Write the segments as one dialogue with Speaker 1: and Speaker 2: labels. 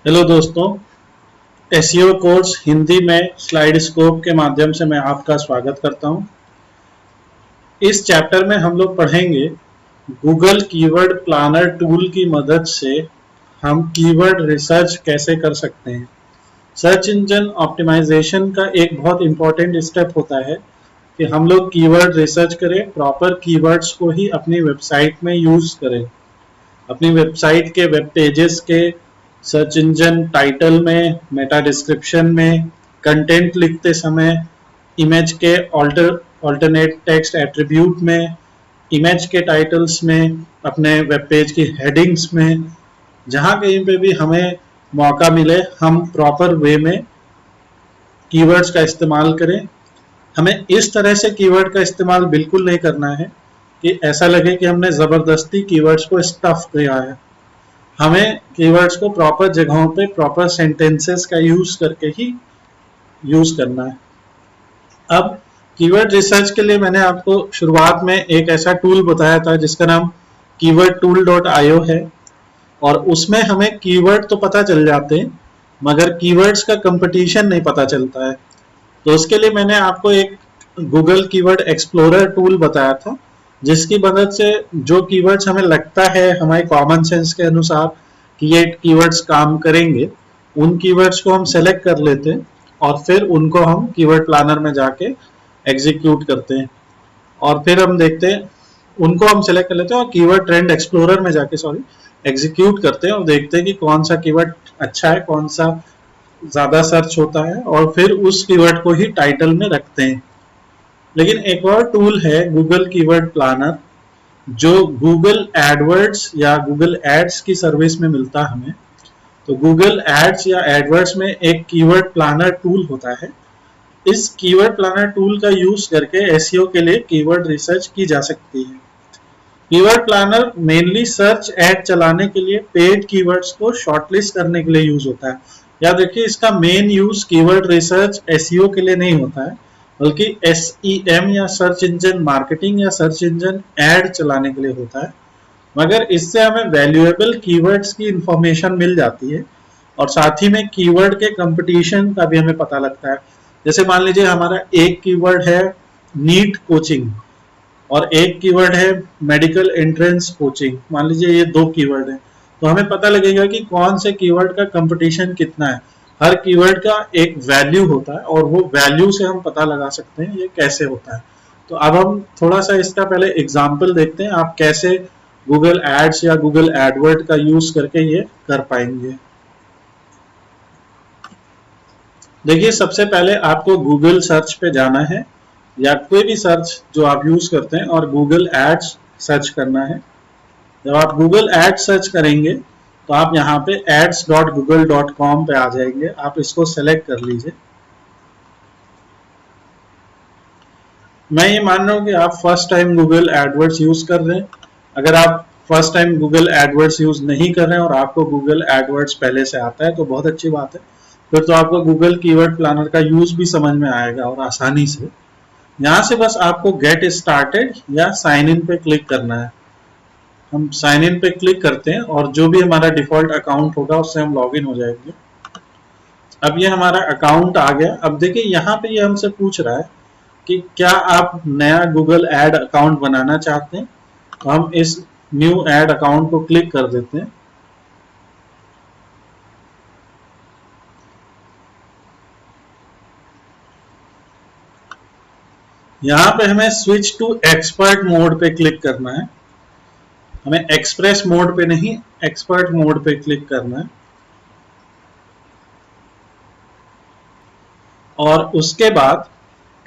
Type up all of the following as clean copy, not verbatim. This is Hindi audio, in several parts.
Speaker 1: हेलो दोस्तों, एसईओ कोर्स हिंदी में स्लाइड स्कोप के माध्यम से मैं आपका स्वागत करता हूं। इस चैप्टर में हम लोग पढ़ेंगे गूगल कीवर्ड प्लानर टूल की मदद से हम कीवर्ड रिसर्च कैसे कर सकते हैं। सर्च इंजन ऑप्टिमाइजेशन का एक बहुत इंपॉर्टेंट स्टेप होता है कि हम लोग कीवर्ड रिसर्च करें, प्रॉपर कीवर्ड्स को ही अपनी वेबसाइट में यूज करें। अपनी वेबसाइट के वेब पेजेस के सर्च इंजन टाइटल में, मेटा डिस्क्रिप्शन में, कंटेंट लिखते समय, इमेज के ऑल्टरनेट टेक्स्ट एट्रीब्यूट में, इमेज के टाइटल्स में, अपने वेब पेज की हेडिंग्स में, जहां कहीं पे भी हमें मौका मिले हम प्रॉपर वे में कीवर्ड्स का इस्तेमाल करें। हमें इस तरह से कीवर्ड का इस्तेमाल बिल्कुल नहीं करना है कि ऐसा लगे कि हमने ज़बरदस्ती कीवर्ड्स को स्टफ किया है। हमें कीवर्ड्स को प्रॉपर जगहों पे प्रॉपर सेंटेंसेस का यूज करके ही यूज करना है। अब कीवर्ड रिसर्च के लिए मैंने आपको शुरुआत में एक ऐसा टूल बताया था जिसका नाम keywordtool.io है, और उसमें हमें कीवर्ड तो पता चल जाते हैं मगर कीवर्ड्स का कंपटीशन नहीं पता चलता है। तो उसके लिए मैंने आपको एक गूगल कीवर्ड एक्सप्लोरर टूल बताया था, जिसकी मदद से जो कीवर्ड्स हमें लगता है हमारे कॉमन सेंस के अनुसार कि ये कीवर्ड्स काम करेंगे, उन कीवर्ड्स को हम सेलेक्ट कर लेते हैं और फिर उनको हम कीवर्ड प्लानर में जाके एग्जीक्यूट करते हैं। और फिर हम देखते हैं, उनको हम सेलेक्ट कर लेते हैं और कीवर्ड ट्रेंड एक्सप्लोरर में जाके एग्जीक्यूट करते हैं और देखते हैं कि कौन सा कीवर्ड अच्छा है, कौन सा ज्यादा सर्च होता है, और फिर उस कीवर्ड को ही टाइटल में रखते हैं। लेकिन एक और टूल है गूगल कीवर्ड प्लानर, जो गूगल एडवर्ड्स या गूगल एड्स की सर्विस में मिलता है हमें। तो गूगल एड्स या एडवर्ड्स में एक कीवर्ड प्लानर टूल होता है। इस कीवर्ड प्लानर टूल का यूज करके एसईओ के लिए कीवर्ड रिसर्च की जा सकती है। Keyword planner mainly search ad चलाने के लिए पेड कीवर्ड्स को शॉर्टलिस्ट करने के लिए यूज होता है। याद रखिए, इसका main use keyword research SEO के लिए नहीं होता है, बल्कि एसईएम या सर्च इंजन मार्केटिंग या सर्च इंजन एड चलाने के लिए होता है। मगर इससे हमें वैल्यूएबल कीवर्ड्स की इंफॉर्मेशन मिल जाती है और साथ ही में कीवर्ड के कंपटीशन का भी हमें पता लगता है। जैसे मान लीजिए हमारा एक कीवर्ड है नीट कोचिंग और एक कीवर्ड है मेडिकल एंट्रेंस कोचिंग। मान लीजिए ये दो कीवर्ड है, तो हमें पता लगेगा कि कौन से कीवर्ड का कंपटीशन कितना है। हर कीवर्ड का एक वैल्यू होता है और वो वैल्यू से हम पता लगा सकते हैं ये कैसे होता है। तो अब हम थोड़ा सा इसका पहले एग्जाम्पल देखते हैं, आप कैसे गूगल एड्स या गूगल एडवर्ड का यूज करके ये कर पाएंगे। देखिए, सबसे पहले आपको गूगल सर्च पे जाना है या कोई भी सर्च जो आप यूज करते हैं और गूगल एड्स सर्च करना है। जब आप गूगल एड्स सर्च करेंगे तो आप यहाँ पे ads.google.com पे आ जाएंगे। आप इसको सेलेक्ट कर लीजिए। मैं ये मान रहा हूँ कि आप first time Google AdWords use कर रहे हैं। अगर आप first time Google AdWords use नहीं कर रहे हैं और आपको गूगल एडवर्ड्स पहले से आता है तो बहुत अच्छी बात है, फिर तो आपको गूगल कीवर्ड प्लानर का यूज भी समझ में आएगा और आसानी से। यहाँ से बस आपको गेट स्टार्टेड या साइन इन पे क्लिक करना है। हम साइन इन पे क्लिक करते हैं और जो भी हमारा डिफॉल्ट अकाउंट होगा उससे हम लॉग इन हो जाएंगे। अब ये हमारा अकाउंट आ गया। अब देखिए, यहाँ पे ये हमसे पूछ रहा है कि क्या आप नया गूगल एड अकाउंट बनाना चाहते हैं। तो हम इस न्यू एड अकाउंट को क्लिक कर देते हैं। यहाँ पे हमें स्विच टू एक्सपर्ट मोड पे क्लिक करना है। हमें एक्सप्रेस मोड पे नहीं, एक्सपर्ट मोड पे क्लिक करना है और उसके बाद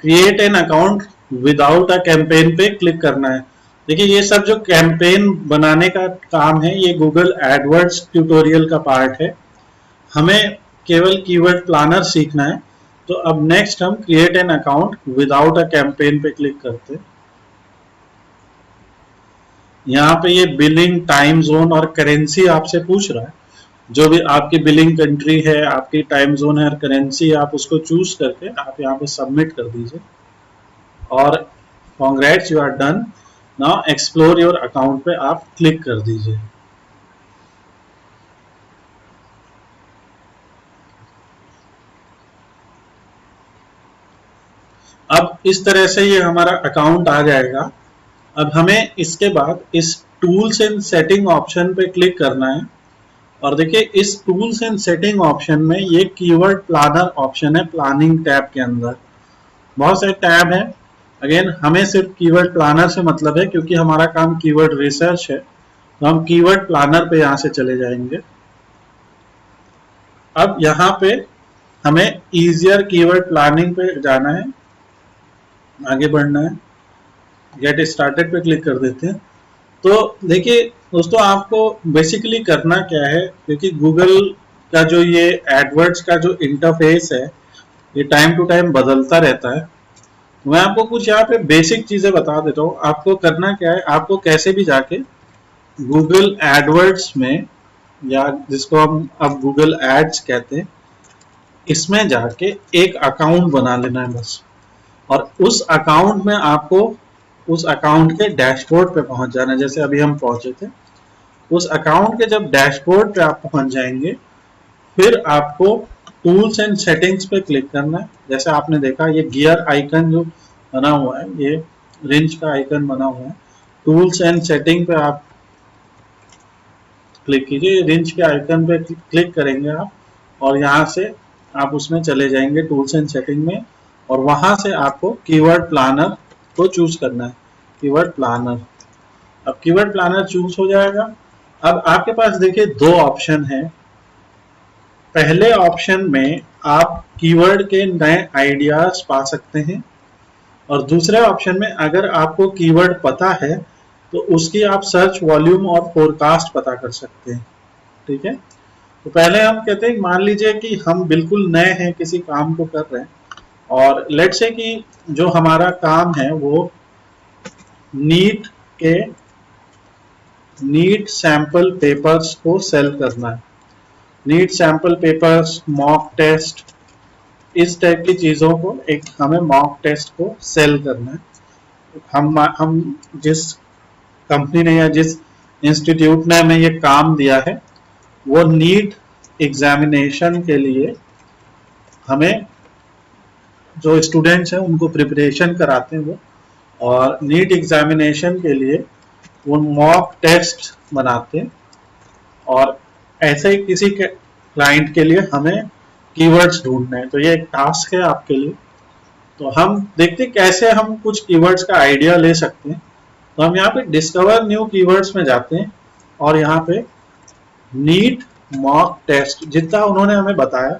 Speaker 1: create an account without a campaign पे क्लिक करना है। देखिए, ये सब जो कैंपेन बनाने का काम है ये गूगल एडवर्ड्स ट्यूटोरियल का पार्ट है। हमें केवल कीवर्ड प्लानर सीखना है। तो अब नेक्स्ट हम create an account without a campaign पे क्लिक करते हैं। यहाँ पे ये बिलिंग, टाइम जोन और करेंसी आपसे पूछ रहा है। जो भी आपकी बिलिंग कंट्री है, आपकी टाइम जोन है और करेंसी, आप उसको चूज करके आप यहाँ पे सबमिट कर दीजिए और congrats, you are done. Now explore your account पे आप क्लिक कर दीजिए। अब इस तरह से ये हमारा अकाउंट आ जाएगा। अब हमें इसके बाद इस टूल्स एंड सेटिंग ऑप्शन पे क्लिक करना है और देखिए इस टूल्स एंड सेटिंग ऑप्शन में ये कीवर्ड प्लानर ऑप्शन है प्लानिंग टैब के अंदर। बहुत सारे टैब हैं, अगेन हमें सिर्फ कीवर्ड प्लानर से मतलब है क्योंकि हमारा काम कीवर्ड रिसर्च है, तो हम कीवर्ड प्लानर पे यहाँ से चले जाएंगे। अब यहाँ पे हमें ईजियर कीवर्ड प्लानिंग पे जाना है, आगे बढ़ना है, गेट स्टार्टेड पे क्लिक कर देते हैं। तो देखिए दोस्तों आपको बेसिकली करना क्या है, क्योंकि गूगल का जो ये एडवर्ड्स का जो इंटरफेस है ये टाइम टू टाइम बदलता रहता है। मैं आपको कुछ यहाँ पे बेसिक चीजें बता देता हूँ। आपको करना क्या है, आपको कैसे भी जाके गूगल एडवर्ड्स में, या जिसको हम अब गूगल एड्स कहते हैं, इसमें जाके एक अकाउंट बना लेना है बस। और उस अकाउंट में आपको उस अकाउंट के डैशबोर्ड पे पहुंच जाना है, जैसे अभी हम पहुंचे थे। उस अकाउंट के जब डैशबोर्ड पे आप पहुंच जाएंगे, फिर आपको टूल्स एंड सेटिंग्स पे क्लिक करना है। जैसे आपने देखा ये गियर आइकन जो बना हुआ है, ये रेंज का आइकन बना हुआ है, टूल्स एंड सेटिंग पे आप क्लिक कीजिए। रेंज के आइकन पे क्लिक करेंगे आप और यहाँ से आप उसमें चले जाएंगे टूल्स एंड सेटिंग में, और वहां से आपको कीवर्ड प्लानर को चूज करना है, कीवर्ड प्लानर। अब कीवर्ड प्लानर चूज हो जाएगा। अब आपके पास देखिए दो ऑप्शन है। पहले ऑप्शन में आप कीवर्ड के नए आइडियाज पा सकते हैं, और दूसरे ऑप्शन में अगर आपको कीवर्ड पता है तो उसकी आप सर्च वॉल्यूम और फोरकास्ट पता कर सकते हैं। ठीक है, तो पहले हम कहते हैं, मान लीजिए कि हम बिल्कुल नए हैं, किसी काम को कर रहे हैं, और लेट्स से कि जो हमारा काम है वो नीट सैंपल पेपर्स को सेल करना है। NEET sample papers, mock test, इस टाइप की चीजों को हमें मॉक टेस्ट को सेल करना है। हम जिस कंपनी ने या जिस इंस्टीट्यूट ने हमें ये काम दिया है वो नीट एग्जामिनेशन के लिए हमें जो स्टूडेंट्स हैं उनको प्रिपरेशन कराते हैं वो, और नीट एग्जामिनेशन के लिए वो मॉक टेस्ट बनाते हैं। और ऐसे ही किसी के क्लाइंट के लिए हमें कीवर्ड्स ढूंढने हैं, तो ये एक टास्क है आपके लिए। तो हम देखते हैं कैसे हम कुछ कीवर्ड्स का आइडिया ले सकते हैं। तो हम यहाँ पे डिस्कवर न्यू कीवर्ड्स में जाते हैं और यहाँ पे नीट मॉक टेस्ट, जितना उन्होंने हमें बताया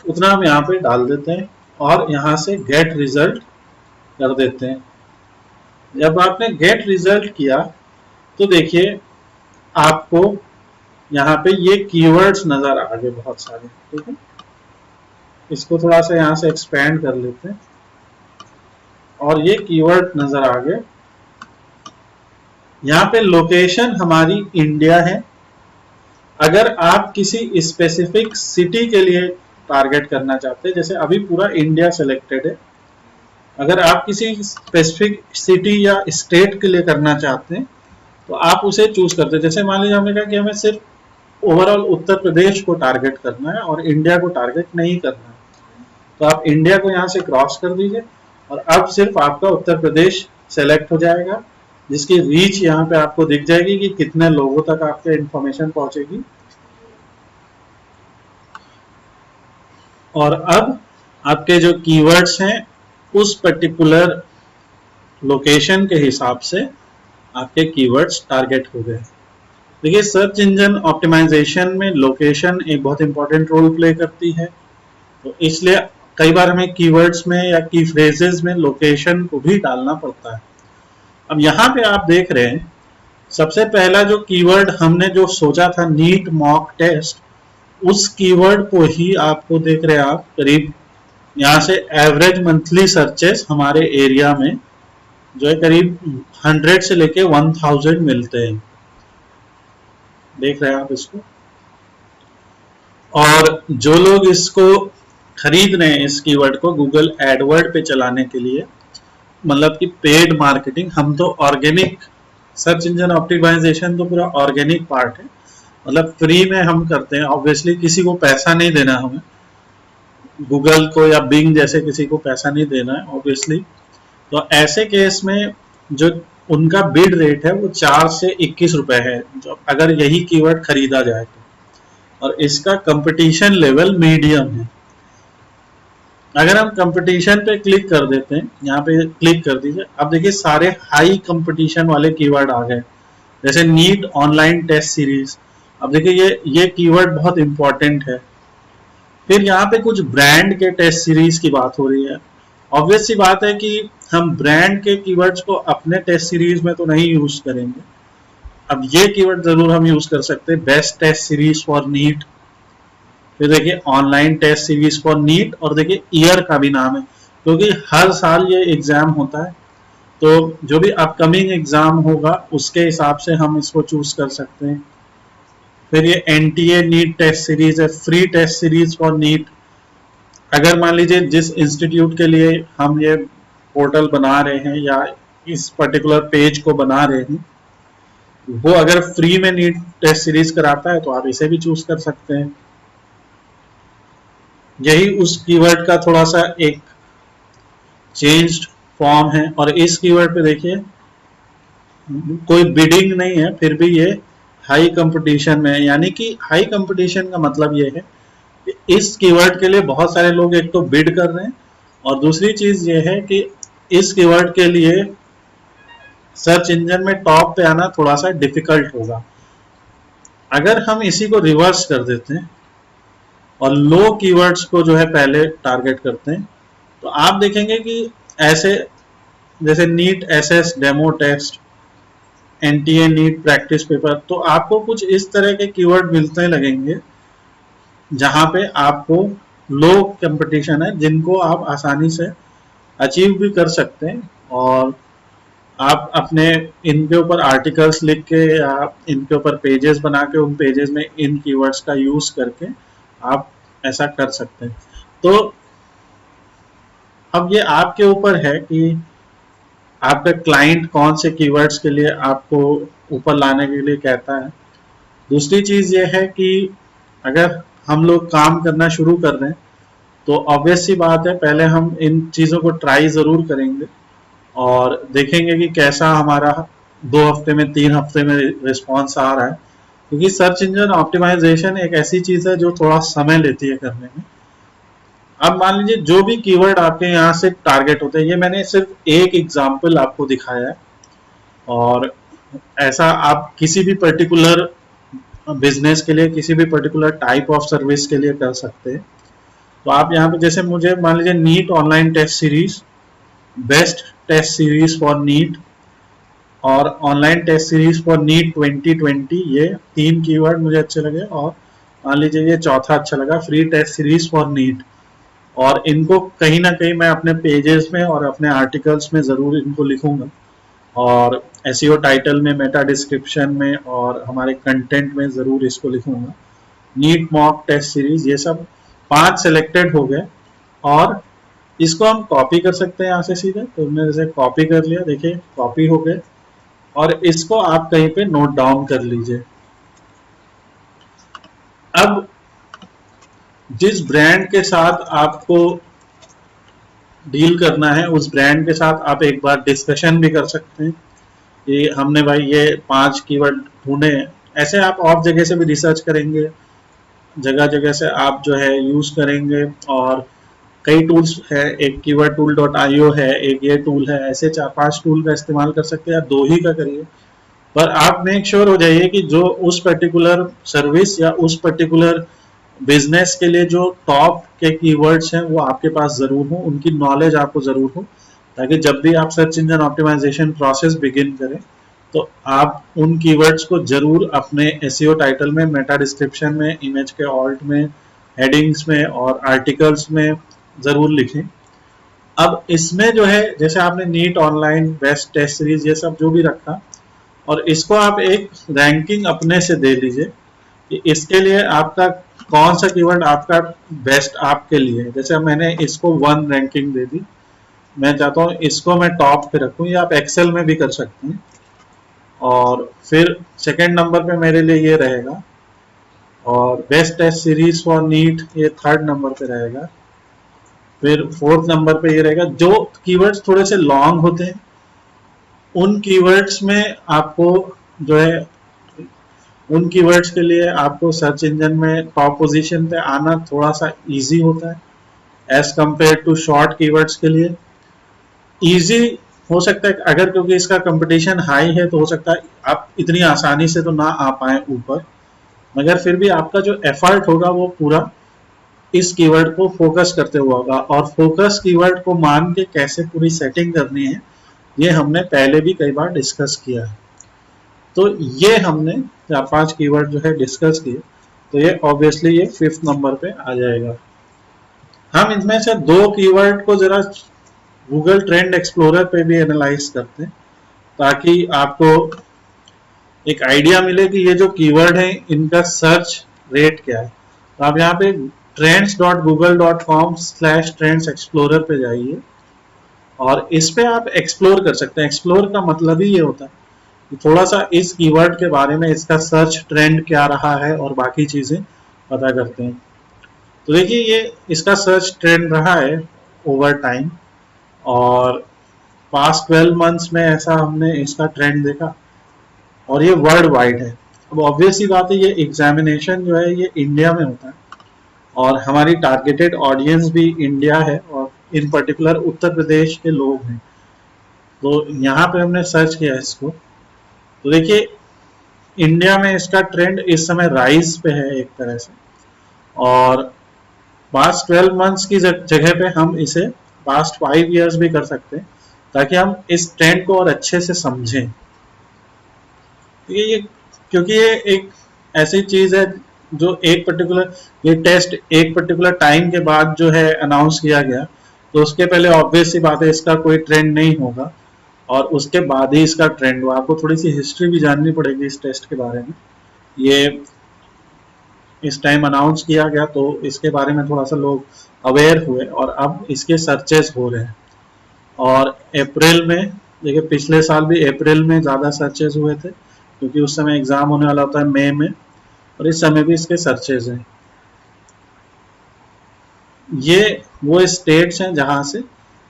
Speaker 1: उतना हम यहाँ पे डाल देते हैं और यहाँ से गेट रिजल्ट कर देते हैं। जब आपने गेट रिजल्ट किया तो देखिए आपको यहाँ पे ये कीवर्ड्स नजर आ गए बहुत सारे। ठीक है, इसको थोड़ा सा यहाँ से एक्सपेंड कर लेते हैं और ये कीवर्ड नजर आ गए। यहाँ पे लोकेशन हमारी इंडिया है। अगर आप किसी स्पेसिफिक सिटी के लिए टारगेट करना चाहते हैं, जैसे अभी पूरा इंडिया सिलेक्टेड है, अगर आप किसी स्पेसिफिक सिटी या स्टेट के लिए करना चाहते हैं तो आप उसे चूज करते हैं। जैसे मान लीजिए हमने कहा कि हमें सिर्फ ओवरऑल उत्तर प्रदेश को टारगेट करना है और इंडिया को टारगेट नहीं करना है, तो आप इंडिया को यहाँ से क्रॉस कर दीजिए और अब सिर्फ आपका उत्तर प्रदेश सेलेक्ट हो जाएगा, जिसकी रीच यहाँ पे आपको दिख जाएगी कि कितने लोगों तक आपके इंफॉर्मेशन पहुंचेगी। और अब आपके जो कीवर्ड्स हैं उस पर्टिकुलर लोकेशन के हिसाब से आपके कीवर्ड्स टारगेट हो गए। देखिए सर्च इंजन ऑप्टिमाइजेशन में लोकेशन एक बहुत इंपॉर्टेंट रोल प्ले करती है, तो इसलिए कई बार हमें कीवर्ड्स में या की फ्रेजेस में लोकेशन को भी डालना पड़ता है। अब यहाँ पे आप देख रहे हैं सबसे पहला जो कीवर्ड हमने जो सोचा था नीट मॉक टेस्ट, उस कीवर्ड को ही आपको देख रहे हैं आप करीब यहाँ से एवरेज मंथली सर्चेस हमारे एरिया में जो है करीब 100 से लेके 1000 मिलते हैं। देख रहे हैं आप इसको। और जो लोग इसको खरीद रहे हैं इस कीवर्ड को गूगल एडवर्ड पे चलाने के लिए, मतलब कि पेड मार्केटिंग, हम तो ऑर्गेनिक, सर्च इंजन ऑप्टिमाइजेशन तो पूरा ऑर्गेनिक पार्ट है, मतलब फ्री में हम करते हैं। ऑब्वियसली किसी को पैसा नहीं देना हमें, गूगल को या बिंग जैसे किसी को पैसा नहीं देना है ऑब्वियसली। तो ऐसे केस में जो उनका बिड रेट है वो 4 से 21 रुपए है, जो अगर यही कीवर्ड खरीदा जाए तो। और इसका कंपटीशन लेवल मीडियम है। अगर हम कंपटीशन पे क्लिक कर देते हैं, यहाँ पे क्लिक कर दीजिए, अब देखिए सारे हाई कंपटीशन वाले कीवर्ड आ गए, जैसे नीट ऑनलाइन टेस्ट सीरीज। अब देखिए ये कीवर्ड बहुत इंपॉर्टेंट है। फिर यहाँ पे कुछ ब्रांड के टेस्ट सीरीज की बात हो रही है। ऑब्वियस सी बात है कि हम ब्रांड के कीवर्ड्स को अपने टेस्ट सीरीज में तो नहीं यूज करेंगे। अब ये कीवर्ड जरूर हम यूज कर सकते हैं, best test series for NEET. फिर देखिए online test series for NEET, और देखिए ईयर का भी नाम है, क्योंकि हर साल ये एग्जाम होता है, तो जो भी अपकमिंग एग्जाम होगा उसके हिसाब से हम इसको चूज कर सकते हैं। फिर ये एनटीए नीट टेस्ट सीरीज है, free test series for NEET. अगर मान लीजिए जिस इंस्टीट्यूट के लिए हम ये पोर्टल बना रहे हैं या इस पर्टिकुलर पेज को बना रहे हैं, वो अगर फ्री में नीट टेस्ट सीरीज कराता है तो आप इसे भी चूज कर सकते हैं। यही उस कीवर्ड का थोड़ा सा एक चेंज्ड फॉर्म है। और इस कीवर्ड पे देखिए कोई बिडिंग नहीं है, फिर भी ये हाई कंपटीशन में है। यानी कि हाई कंपटीशन का मतलब ये है कि इस कीवर्ड के लिए बहुत सारे लोग एक तो बिड कर रहे हैं, और दूसरी चीज ये है कि इस कीवर्ड के लिए सर्च इंजन में टॉप पे आना थोड़ा सा डिफिकल्ट होगा। अगर हम इसी को रिवर्स कर देते हैं और लो कीवर्ड्स को जो है पहले टारगेट करते हैं, तो आप देखेंगे कि ऐसे जैसे NEET SS demo test, NTA NEET practice paper, तो आपको कुछ इस तरह के कीवर्ड मिलते लगेंगे जहां पे आपको लो कंपटीशन है, जिनको आप आसानी से अचीव भी कर सकते हैं। और आप अपने इनके ऊपर आर्टिकल्स लिख के या इनके ऊपर पेजेस बना के उन पेजेस में इन कीवर्ड्स का यूज करके आप ऐसा कर सकते हैं। तो अब ये आपके ऊपर है कि आपका क्लाइंट कौन से कीवर्ड्स के लिए आपको ऊपर लाने के लिए कहता है। दूसरी चीज ये है कि अगर हम लोग काम करना शुरू कर रहे हैं तो ऑब्वियस सी बात है, पहले हम इन चीज़ों को ट्राई ज़रूर करेंगे और देखेंगे कि कैसा हमारा 2 हफ्ते में 3 हफ्ते में रिस्पॉन्स आ रहा है, क्योंकि सर्च इंजन ऑप्टिमाइजेशन एक ऐसी चीज़ है जो थोड़ा समय लेती है करने में। अब मान लीजिए जो भी कीवर्ड आपके यहाँ से टारगेट होते हैं, ये मैंने सिर्फ एक एग्जाम्पल आपको दिखाया है, और ऐसा आप किसी भी पर्टिकुलर बिजनेस के लिए, किसी भी पर्टिकुलर टाइप ऑफ सर्विस के लिए कर सकते हैं। तो आप यहाँ पे जैसे मुझे मान लीजिए NEET online test series, best test series for NEET और online test series for NEET 2020, ये 3 कीवर्ड मुझे अच्छे लगे। और मान लीजिए ये चौथा अच्छा लगा, free test series for NEET. और इनको कहीं ना कहीं मैं अपने पेजेस में और अपने आर्टिकल्स में ज़रूर इनको लिखूंगा, और एसईओ टाइटल में, मेटा डिस्क्रिप्शन में और हमारे कंटेंट में ज़रूर इसको लिखूंगा। नीट मॉक टेस्ट सीरीज, ये सब 5 सेलेक्टेड हो गए, और इसको हम कॉपी कर सकते हैं यहाँ से सीधे। तो मैंने जैसे कॉपी कर लिया, देखिए कॉपी हो गए, और इसको आप कहीं पे नोट डाउन कर लीजिए। अब जिस ब्रांड के साथ आपको डील करना है उस ब्रांड के साथ आप एक बार डिस्कशन भी कर सकते हैं कि हमने भाई ये 5 कीवर्ड ढूंढे हैं। ऐसे आप और जगह से भी रिसर्च करेंगे, जगह जगह से आप जो है यूज करेंगे, और कई टूल्स है, एक keywordtool.io है, एक ये टूल है, ऐसे 4-5 टूल का इस्तेमाल कर सकते हैं, या 2 ही का करिए। पर आप मेक श्योर हो जाइए कि जो उस पर्टिकुलर सर्विस या उस पर्टिकुलर बिजनेस के लिए जो टॉप के कीवर्ड्स हैं वो आपके पास जरूर हो, उनकी नॉलेज आपको जरूर हो, ताकि जब भी आप search engine optimisation process begin करें तो आप उन कीवर्ड्स को जरूर अपने एसईओ टाइटल में, मेटा डिस्क्रिप्शन में, इमेज के ऑल्ट में, हेडिंग्स में और आर्टिकल्स में जरूर लिखें। अब इसमें जो है जैसे आपने NEET online, best test series, ये सब जो भी रखा, और इसको आप एक रैंकिंग अपने से दे लीजिए कि इसके लिए आपका कौन सा कीवर्ड आपका बेस्ट आपके लिए है। जैसे मैंने इसको 1 रैंकिंग दे दी, मैं चाहता हूँ इसको मैं टॉप पे रखूँ, या आप एक्सेल में भी कर सकते हैं। और फिर सेकंड नंबर पे मेरे लिए ये रहेगा, और best test series for NEET ये 3rd नंबर पे रहेगा, फिर फोर्थ नंबर पे ये रहेगा जो कीवर्ड्स थोड़े से लॉन्ग होते हैं, उन कीवर्ड्स में आपको जो है उन कीवर्ड्स के लिए आपको सर्च इंजन में टॉप पोजीशन पे आना थोड़ा सा इजी होता है as compared to short keywords के लिए। इजी हो सकता है अगर, क्योंकि इसका कंपटीशन हाई है तो हो सकता है आप इतनी आसानी से तो ना आ पाए ऊपर, मगर फिर भी आपका जो एफर्ट होगा वो पूरा इस कीवर्ड को फोकस करते हुआ होगा। और फोकस कीवर्ड को मान के कैसे पूरी सेटिंग करनी है ये हमने पहले भी कई बार डिस्कस किया है। तो ये हमने 4-5 कीवर्ड जो है डिस्कस किए, तो ये ऑब्वियसली ये 5th नंबर पे आ जाएगा। हम इनमें से 2 कीवर्ड को जरा गूगल ट्रेंड एक्सप्लोरर पे भी एनालाइज करते हैं ताकि आपको एक आइडिया मिले कि ये जो कीवर्ड है इनका सर्च रेट क्या है। तो आप यहाँ पे trends.google.com/trends explorer पे जाइए और इस पे आप एक्सप्लोर कर सकते हैं। एक्सप्लोर का मतलब ही ये होता है कि थोड़ा सा इस कीवर्ड के बारे में, इसका सर्च ट्रेंड क्या रहा है और बाकी चीजें पता करते हैं। तो देखिए ये इसका सर्च ट्रेंड रहा है ओवर टाइम और पास्ट 12 मंथ्स में ऐसा हमने इसका ट्रेंड देखा और ये वर्ल्ड वाइड है। अब ऑब्वियस ही बात है ये एग्जामिनेशन जो है ये इंडिया में होता है और हमारी टारगेटेड ऑडियंस भी इंडिया है और इन पर्टिकुलर उत्तर प्रदेश के लोग हैं। तो यहाँ पे हमने सर्च किया इसको, तो देखिए इंडिया में इसका ट्रेंड इस समय राइज पे है एक तरह से, और पास्ट 12 मंथ्स की जगह पे हम इसे पास्ट 5 ईयर्स भी कर सकते हैं ताकि हम इस ट्रेंड को और अच्छे से समझें। ये क्योंकि ये एक ऐसी चीज है जो एक पर्टिकुलर, ये टेस्ट एक पर्टिकुलर टाइम के बाद जो है अनाउंस किया गया, तो उसके पहले ऑब्वियस सी बात है इसका कोई ट्रेंड नहीं होगा और उसके बाद ही इसका ट्रेंड हुआ। आपको थोड़ी सी हिस्ट्री भी जाननी पड़ेगी इस टेस्ट के बारे में। ये इस टाइम अनाउंस किया गया तो इसके बारे में थोड़ा सा लोग अवेयर हुए और अब इसके सर्चेस हो रहे हैं। और अप्रैल में देखिए, पिछले साल भी अप्रैल में ज़्यादा सर्चेस हुए थे क्योंकि उस समय एग्ज़ाम होने वाला होता है मई में, और इस समय भी इसके सर्चेस हैं। ये वो स्टेट्स हैं जहाँ से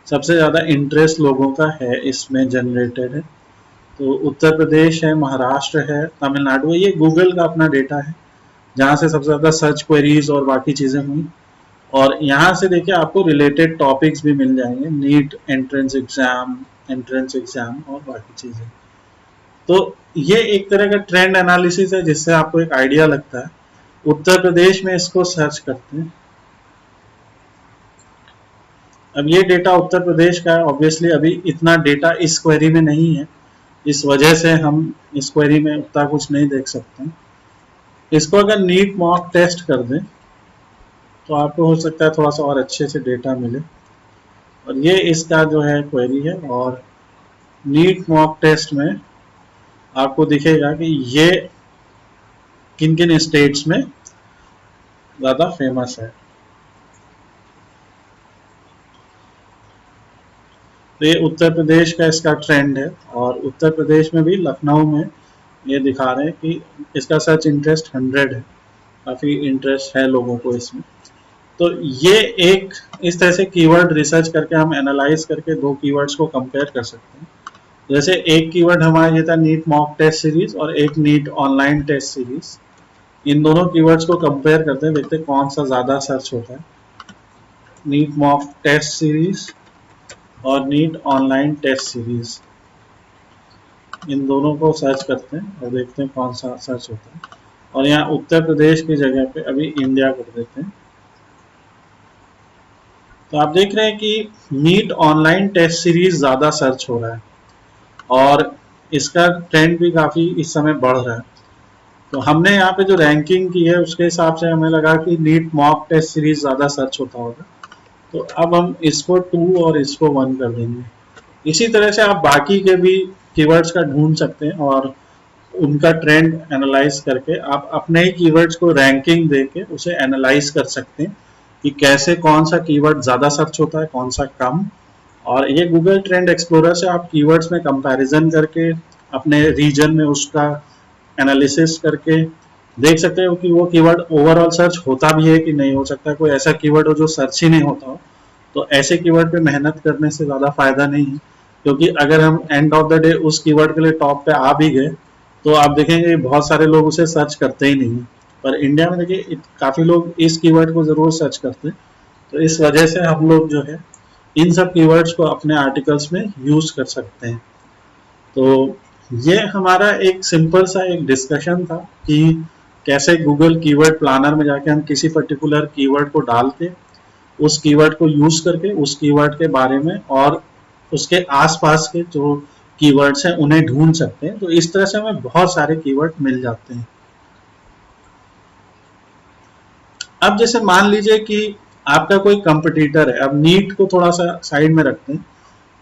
Speaker 1: सबसे ज़्यादा इंटरेस्ट लोगों का है इसमें जनरेटेड है। तो उत्तर प्रदेश है, महाराष्ट्र है, तमिलनाडु है। ये गूगल का अपना डेटा है जहाँ से सबसे ज़्यादा सर्च क्वेरीज और बाकी चीज़ें हुई। और यहाँ से देखिए आपको रिलेटेड टॉपिक्स भी मिल जाएंगे, नीट एंट्रेंस एग्जाम और बाकी चीज़ें। तो ये एक तरह का ट्रेंड एनालिसिस है जिससे आपको एक आइडिया लगता है। उत्तर प्रदेश में इसको सर्च करते हैं। अब ये डेटा उत्तर प्रदेश का है, ऑब्वियसली अभी इतना डेटा इस क्वेरी में नहीं है, इस वजह से हम इस क्वेरी में उतना कुछ नहीं देख सकते। इसको अगर नीट मॉक टेस्ट कर दें तो आपको हो सकता है थोड़ा सा और अच्छे से डेटा मिले। और ये इसका जो है क्वेरी है, और नीट मॉक टेस्ट में आपको दिखेगा कि ये किन किन स्टेट्स में ज़्यादा फेमस है। तो ये उत्तर प्रदेश का इसका ट्रेंड है और उत्तर प्रदेश में भी लखनऊ में ये दिखा रहे हैं कि इसका सर्च इंटरेस्ट 100 है, काफ़ी इंटरेस्ट है लोगों को इसमें। तो ये एक इस तरह से कीवर्ड रिसर्च करके हम एनालाइज करके 2 कीवर्ड्स को कंपेयर कर सकते हैं। जैसे एक कीवर्ड हमारा ये था नीट मॉक टेस्ट सीरीज और एक नीट ऑनलाइन टेस्ट सीरीज। इन दोनों कीवर्ड्स को कंपेयर करते हैं, देखते हैं कौन सा ज़्यादा सर्च होता है, नीट मॉक टेस्ट सीरीज और नीट ऑनलाइन टेस्ट सीरीज। इन दोनों को सर्च करते हैं और देखते हैं कौन सा सर्च होता है। और यहाँ उत्तर प्रदेश की जगह पे अभी इंडिया कर देते हैं। तो आप देख रहे हैं कि नीट ऑनलाइन टेस्ट सीरीज ज़्यादा सर्च हो रहा है और इसका ट्रेंड भी काफ़ी इस समय बढ़ रहा है। तो हमने यहाँ पे जो रैंकिंग की है उसके हिसाब से हमें लगा कि नीट मॉक टेस्ट सीरीज ज़्यादा सर्च होता होगा, तो अब हम इसको 2 और इसको 1 कर देंगे। इसी तरह से आप बाकी के भी कीवर्ड्स का ढूंढ सकते हैं और उनका ट्रेंड एनालाइज करके आप अपने ही कीवर्ड्स को रैंकिंग देके उसे एनालाइज कर सकते हैं कि कैसे कौन सा कीवर्ड ज़्यादा सर्च होता है, कौन सा कम। और ये गूगल ट्रेंड एक्सप्लोरर से आप कीवर्ड्स में कंपैरिजन करके अपने रीजन में उसका एनालिसिस करके देख सकते हो कि वो कीवर्ड ओवरऑल सर्च होता भी है कि नहीं। हो सकता है कोई ऐसा कीवर्ड हो जो सर्च ही नहीं होता हो, तो ऐसे कीवर्ड पे मेहनत करने से ज़्यादा फायदा नहीं है, क्योंकि अगर हम एंड ऑफ द डे उस कीवर्ड के लिए टॉप पे आ भी गए तो आप देखेंगे बहुत सारे लोग उसे सर्च करते ही नहीं है। पर इंडिया में देखिए काफ़ी लोग इस कीवर्ड को ज़रूर सर्च करते हैं, तो इस वजह से हम लोग जो है इन सब कीवर्ड्स को अपने आर्टिकल्स में यूज़ कर सकते हैं। तो ये हमारा एक सिंपल सा एक डिस्कशन था कि कैसे गूगल कीवर्ड प्लानर में जाके हम किसी पर्टिकुलर कीवर्ड को डाल के उस कीवर्ड को यूज करके उस कीवर्ड के बारे में और उसके आसपास के जो कीवर्ड्स हैं उन्हें ढूंढ सकते हैं। तो इस तरह से हमें बहुत सारे कीवर्ड मिल जाते हैं। अब जैसे मान लीजिए कि आपका कोई कंपटीटर है, अब नीट को थोड़ा सा साइड में रखते हैं,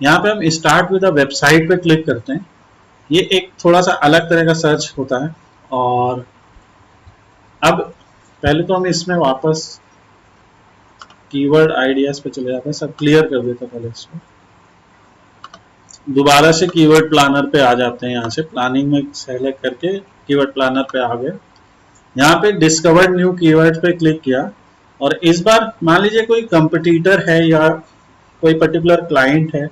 Speaker 1: यहाँ पे हम स्टार्ट विद अ वेबसाइट पे क्लिक करते हैं। ये एक थोड़ा सा अलग तरह का सर्च होता है। और अब पहले तो हम इसमें वापस कीवर्ड आइडियाज पे चले जाते हैं, सब क्लियर कर देते हैं पहले इसको, दोबारा से कीवर्ड प्लानर पे आ जाते हैं। यहाँ से प्लानिंग में सेलेक्ट करके कीवर्ड प्लानर पे आ गए, यहाँ पे डिस्कवर्ड न्यू कीवर्ड पे क्लिक किया और इस बार मान लीजिए कोई कंपटीटर है या कोई पर्टिकुलर क्लाइंट है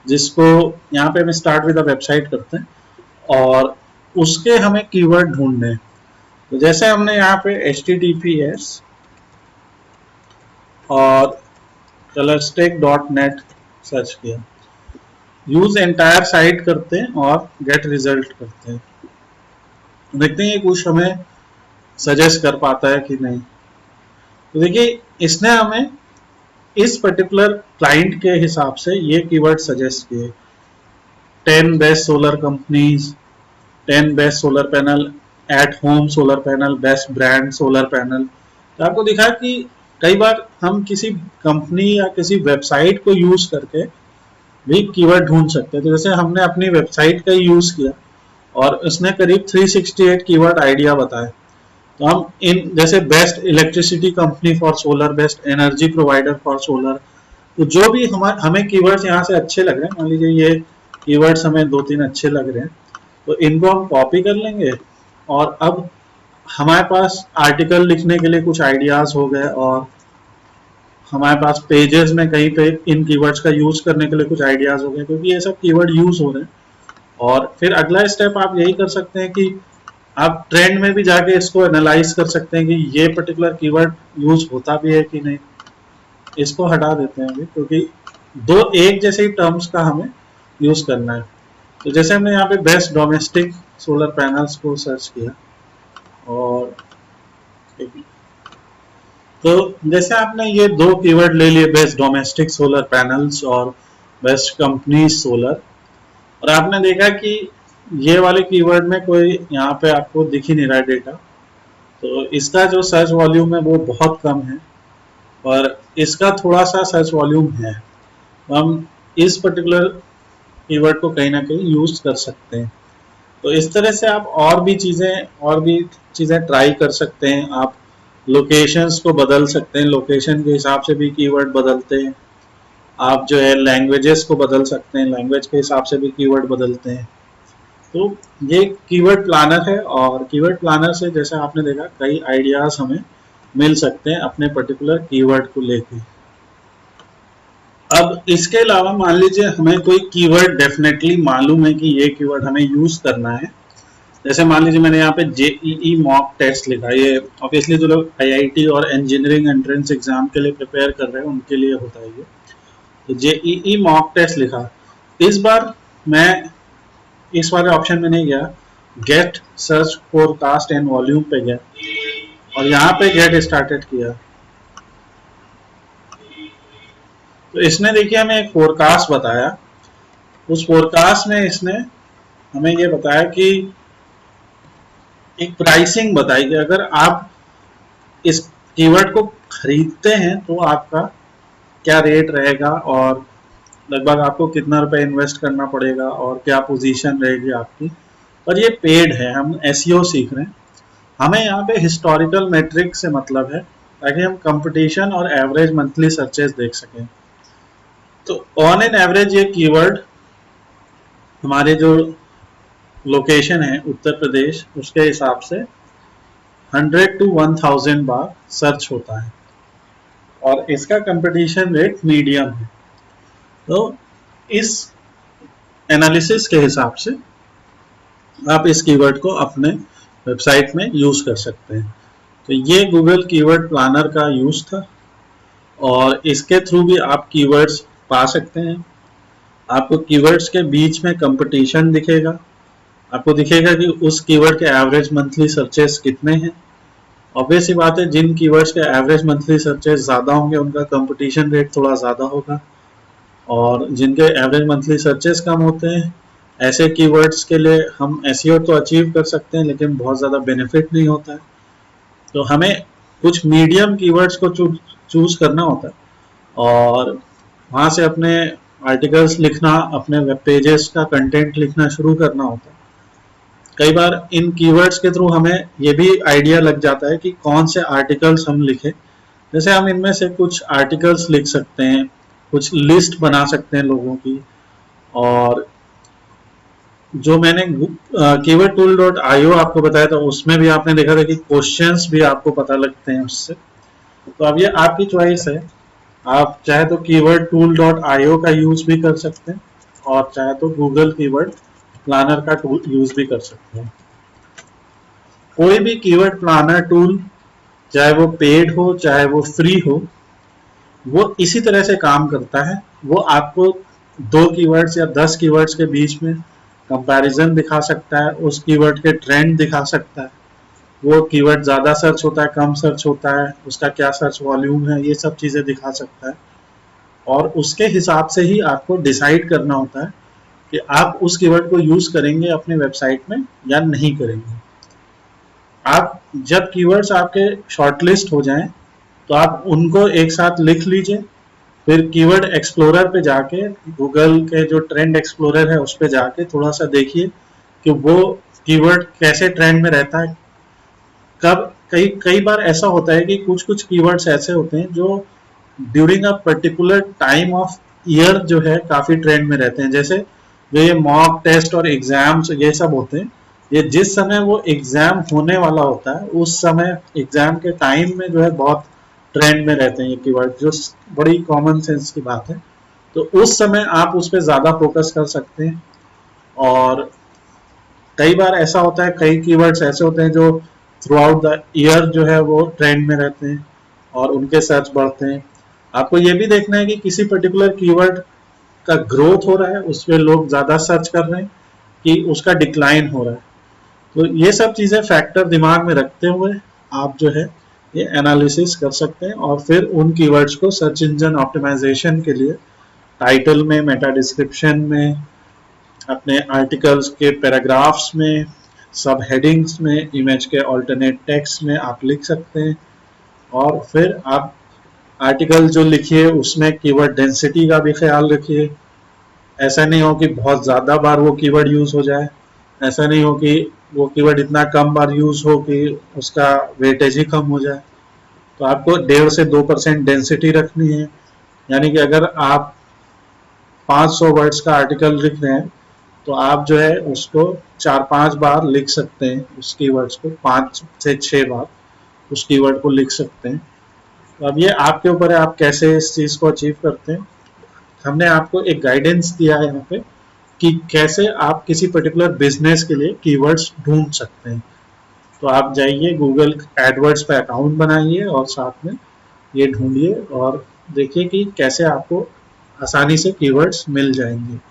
Speaker 1: जिसको यहाँ पे हम स्टार्ट विद अ वेबसाइट करते हैं और उसके हमें कीवर्ड ढूंढने हैं। तो जैसे हमने यहाँ पे https और colorstack.net सर्च किया, यूज एंटायर साइट करते हैं और गेट रिजल्ट करते हैं, देखते हैं ये कुछ हमें सजेस्ट कर पाता है कि नहीं। तो देखिए इसने हमें इस पर्टिकुलर क्लाइंट के हिसाब से ये कीवर्ड सजेस्ट किए, 10 best solar companies, 10 best solar panel, at home solar panel, best brand solar panel. तो आपको दिखा कि कई बार हम किसी कंपनी या किसी वेबसाइट को यूज करके भी कीवर्ड ढूंढ सकते हैं। तो जैसे हमने अपनी वेबसाइट का यूज किया और उसने करीब 368 कीवर्ड आइडिया बताए। तो हम इन जैसे best electricity company for solar, best energy provider for solar, तो जो भी हमें कीवर्ड्स यहाँ से अच्छे लग रहे हैं, मान लीजिए ये कीवर्ड्स हमें 2-3 अच्छे लग रहे हैं, तो इनको हम कॉपी कर लेंगे और अब हमारे पास आर्टिकल लिखने के लिए कुछ आइडियाज हो गए और हमारे पास पेजेस में कहीं पे इन कीवर्ड्स का यूज करने के लिए कुछ आइडियाज हो गए, क्योंकि ये सब कीवर्ड यूज हो रहे हैं। और फिर अगला स्टेप आप यही कर सकते हैं कि आप ट्रेंड में भी जाके इसको एनालाइज कर सकते हैं कि ये पर्टिकुलर कीवर्ड यूज होता भी है कि नहीं। इसको हटा देते हैं अभी, क्योंकि दो एक जैसे ही टर्म्स का हमें यूज करना है। तो जैसे हमने यहाँ पे बेस्ट डोमेस्टिक सोलर पैनल्स को सर्च किया और तो जैसे आपने ये दो कीवर्ड ले लिए, बेस्ट डोमेस्टिक सोलर पैनल्स और बेस्ट कंपनी सोलर, और आपने देखा कि ये वाले कीवर्ड में कोई यहाँ पे आपको दिख ही नहीं रहा है डेटा, तो इसका जो सर्च वॉल्यूम है वो बहुत कम है और इसका थोड़ा सा सर्च वॉल्यूम है। तो हम इस पर्टिकुलर कीवर्ड को कहीं ना कहीं यूज कर सकते हैं। तो इस तरह से आप और भी चीज़ें ट्राई कर सकते हैं। आप लोकेशंस को बदल सकते हैं, लोकेशन के हिसाब से भी कीवर्ड बदलते हैं। आप जो है लैंग्वेजेस को बदल सकते हैं, लैंग्वेज के हिसाब से भी कीवर्ड बदलते हैं। तो ये कीवर्ड प्लानर है और कीवर्ड प्लानर से जैसे आपने देखा कई आइडियाज हमें मिल सकते हैं अपने पर्टिकुलर कीवर्ड को लेके। अब इसके अलावा मान लीजिए हमें कोई कीवर्ड डेफिनेटली मालूम है कि ये कीवर्ड हमें यूज करना है। जैसे मान लीजिए मैंने यहाँ पे जेईई मॉक टेस्ट लिखा, ये ऑब्वियसली जो लोग आईआईटी और इंजीनियरिंग एंट्रेंस एग्जाम के लिए प्रिपेयर कर रहे हैं उनके लिए होता है ये। तो जेईई मॉक टेस्ट लिखा, इस बार मैं इस वाले ऑप्शन में नहीं गया, get search forecast and volume पे गया और यहाँ पे गेट स्टार्टेड किया। तो इसने देखिए हमें एक फोरकास्ट बताया, उस फोरकास्ट में इसने हमें ये बताया कि एक प्राइसिंग बताई कि अगर आप इस कीवर्ड को खरीदते हैं तो आपका क्या रेट रहेगा और लगभग आपको कितना रुपए इन्वेस्ट करना पड़ेगा और क्या पोजीशन रहेगी आपकी। पर ये पेड है, हम एसईओ सीख रहे हैं, हमें यहाँ पे हिस्टोरिकल मैट्रिक से मतलब है ताकि हम कंपटीशन और एवरेज मंथली सर्चेस देख सकें। तो ऑन एन एवरेज ये कीवर्ड हमारे जो लोकेशन है उत्तर प्रदेश उसके हिसाब से 100 to 1000 बार सर्च होता है। और इसका कंपटीशन रेट मीडियम है। तो इस एनालिसिस के हिसाब से आप इस कीवर्ड को अपने वेबसाइट में यूज कर सकते हैं। तो ये गूगल कीवर्ड प्लानर का यूज था और इसके थ्रू भी आप कीवर्ड्स पा सकते हैं। आपको कीवर्ड्स के बीच में कंपटीशन दिखेगा, आपको दिखेगा कि उस कीवर्ड के एवरेज मंथली सर्चेस कितने हैं। ऑब्वियस ही बात है, जिन कीवर्ड्स के एवरेज मंथली सर्चेस ज़्यादा होंगे उनका कंपटीशन रेट थोड़ा ज़्यादा होगा, और जिनके एवरेज मंथली सर्चेस कम होते हैं ऐसे कीवर्ड्स के लिए हम एसईओ तो अचीव कर सकते हैं लेकिन बहुत ज़्यादा बेनिफिट नहीं होता है। तो हमें कुछ मीडियम कीवर्ड्स को चूज करना होता है और वहाँ से अपने आर्टिकल्स लिखना, अपने वेब पेजेस का कंटेंट लिखना शुरू करना होता है। कई बार इन कीवर्ड्स के थ्रू हमें ये भी आइडिया लग जाता है कि कौन से आर्टिकल्स हम लिखें। जैसे हम इनमें से कुछ आर्टिकल्स लिख सकते हैं, कुछ लिस्ट बना सकते हैं लोगों की, और जो मैंने keywordtool.io आपको बताया था उसमें भी आपने देखा था कि क्वेश्चंस भी आपको पता लगते हैं उससे। तो अब ये आपकी चॉइस है, आप चाहे तो keywordtool.io का यूज भी कर सकते हैं और चाहे तो गूगल कीवर्ड प्लानर का टूल यूज भी कर सकते हैं। कोई भी कीवर्ड प्लानर टूल, चाहे वो पेड हो चाहे वो फ्री हो, वो इसी तरह से काम करता है। वो आपको 2 कीवर्ड्स या 10 कीवर्ड्स के बीच में कंपैरिजन दिखा सकता है, उस कीवर्ड के ट्रेंड दिखा सकता है, वो कीवर्ड ज़्यादा सर्च होता है कम सर्च होता है, उसका क्या सर्च वॉल्यूम है, ये सब चीज़ें दिखा सकता है। और उसके हिसाब से ही आपको डिसाइड करना होता है कि आप उस कीवर्ड को यूज करेंगे अपने वेबसाइट में या नहीं करेंगे। आप जब कीवर्ड्स आपके शॉर्टलिस्ट हो जाएं तो आप उनको एक साथ लिख लीजिए, फिर कीवर्ड एक्सप्लोरर पे जाके, गूगल के जो ट्रेंड एक्सप्लोरर है उस पे जाके थोड़ा सा देखिए कि वो कीवर्ड कैसे ट्रेंड में रहता है। कई बार ऐसा होता है कि कुछ कुछ कीवर्ड्स ऐसे होते हैं जो during a particular time of year जो है काफी ट्रेंड में रहते हैं। जैसे जो ये मॉक टेस्ट और एग्जाम्स ये सब होते हैं, ये जिस समय वो एग्जाम होने वाला होता है उस समय एग्जाम के टाइम में जो है बहुत ट्रेंड में रहते हैं ये कीवर्ड, जो बड़ी कॉमन सेंस की बात है। तो उस समय आप उस पर ज्यादा फोकस कर सकते हैं। और कई बार ऐसा होता है, कई कीवर्ड्स ऐसे होते हैं जो थ्रू आउट द ईयर जो है वो ट्रेंड में रहते हैं और उनके सर्च बढ़ते हैं। आपको ये भी देखना है कि किसी पर्टिकुलर कीवर्ड का ग्रोथ हो रहा है, उस पर लोग ज़्यादा सर्च कर रहे हैं कि उसका डिक्लाइन हो रहा है। तो ये सब चीज़ें फैक्टर दिमाग में रखते हुए आप जो है ये एनालिसिस कर सकते हैं और फिर उन कीवर्ड्स को सर्च इंजन ऑप्टिमाइजेशन के लिए टाइटल में, मेटा डिस्क्रिप्शन में, अपने आर्टिकल्स के पैराग्राफ्स में, सब हेडिंग्स में, इमेज के ऑल्टरनेट टेक्स्ट में आप लिख सकते हैं। और फिर आप आर्टिकल जो लिखिए उसमें कीवर्ड डेंसिटी का भी ख्याल रखिए। ऐसा नहीं हो कि बहुत ज़्यादा बार वो कीवर्ड यूज़ हो जाए, ऐसा नहीं हो कि वो कीवर्ड इतना कम बार यूज़ हो कि उसका वेटेज ही कम हो जाए। तो आपको 1.5 से 2% डेंसिटी रखनी है, यानी कि अगर आप 500 वर्ड्स का आर्टिकल लिख रहे हैं तो आप जो है उसको 4-5 बार लिख सकते हैं, उस कीवर्ड्स को 5 से 6 बार उस कीवर्ड को लिख सकते हैं। तो अब ये आपके ऊपर है आप कैसे इस चीज़ को अचीव करते हैं। हमने आपको एक गाइडेंस दिया है यहाँ पे कि कैसे आप किसी पर्टिकुलर बिजनेस के लिए कीवर्ड्स ढूंढ सकते हैं। तो आप जाइए गूगल एडवर्ड्स पे अकाउंट बनाइए और साथ में ये ढूंढिए और देखिए कि कैसे आपको आसानी से कीवर्ड्स मिल जाएंगे।